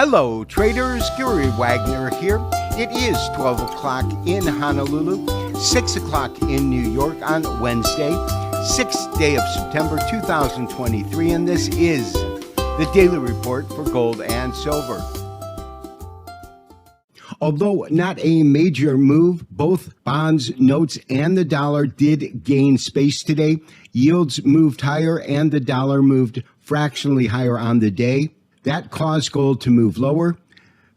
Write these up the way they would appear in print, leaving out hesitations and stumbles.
Hello, traders. Gary Wagner here. It is 12 o'clock in Honolulu, 6 o'clock in New York on Wednesday, 6th day of September 2023, and this is the Daily Report for Gold and Silver. Although not a major move, both bonds, notes, and the dollar did gain space today. Yields moved higher and the dollar moved fractionally higher on the day. That caused gold to move lower.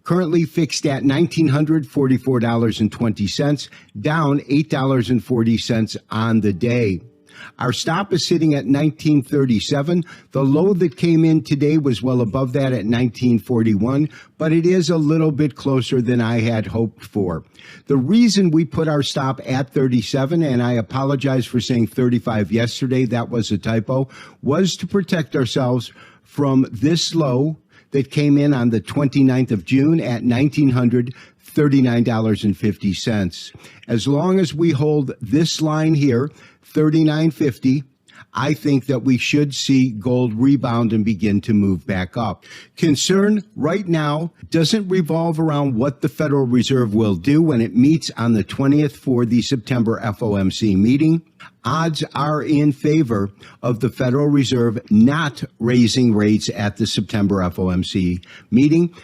Currently fixed at $1,944.20, down $8.40 on the day. Our stop is sitting at 1937. The low that came in today was well above that at 1941, but it is a little bit closer than I had hoped for. The reason we put our stop at 37, and I apologize for saying 35 yesterday, that was a typo, was to protect ourselves from this low that came in on the 29th of June at $1,939.50. As long as we hold this line here, $39.50, I think that we should see gold rebound and begin to move back up. Concern right now doesn't revolve around what the Federal Reserve will do when it meets on the 20th for the September FOMC meeting. Odds are in favor of the Federal Reserve not raising rates at the September FOMC meeting.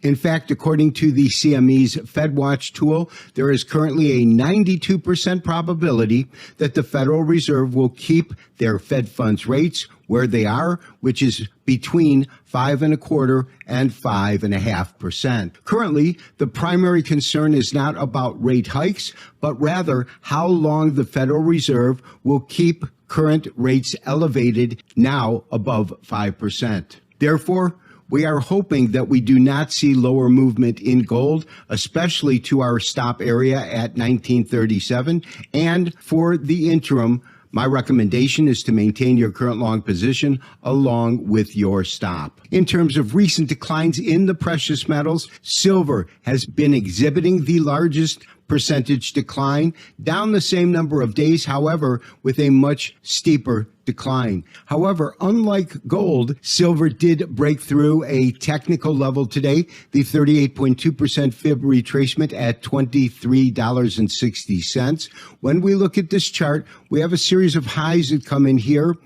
In fact, according to the CME's FedWatch tool, there is currently a 92% probability that the Federal Reserve will keep their Fed funds rates where they are, which is between 5.25% and 5.5%. Currently, the primary concern is not about rate hikes, but rather how long the Federal Reserve will keep current rates elevated, now above 5%. Therefore, we are hoping that we do not see lower movement in gold, especially to our stop area at 1937. And for the interim, my recommendation is to maintain your current long position along with your stop. In terms of recent declines in the precious metals, silver has been exhibiting the largest percentage decline, down the same number of days, however, with a much steeper decline. However, unlike gold, silver did break through a technical level today, the 38.2% fib retracement at $23.60. When we look at this chart, we have a series of highs that come in here.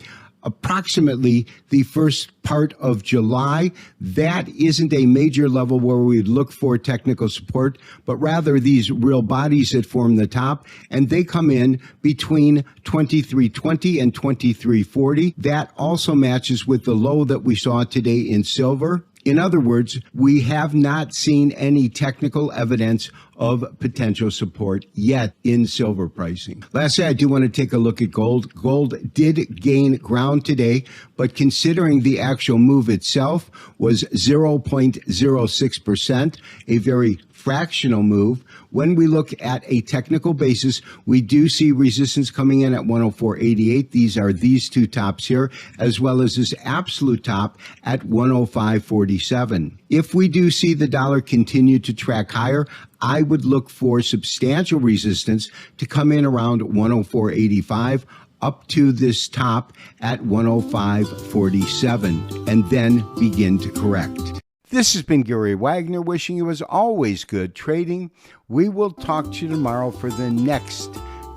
Approximately the first part of July. That isn't a major level where we would look for technical support, but rather these real bodies that form the top, and they come in between 2320 and 2340. That also matches with the low that we saw today in silver. In other words, we have not seen any technical evidence of potential support yet in silver pricing. Lastly, I do want to take a look at gold. Gold did gain ground today, but considering the actual move itself was 0.06%, a very fractional move. When we look at a technical basis, we do see resistance coming in at 104.88. These are these two tops here, as well as this absolute top at 105.47. If we do see the dollar continue to track higher, I would look for substantial resistance to come in around 104.85 up to this top at 105.47 and then begin to correct. This has been Gary Wagner wishing you as always good trading. We will talk to you tomorrow for the next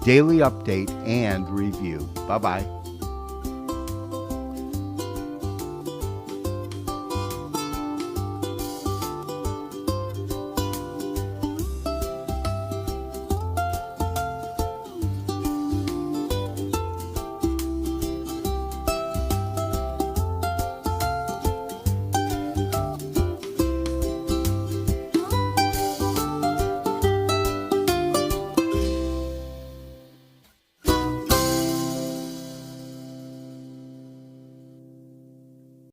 daily update and review. Bye-bye.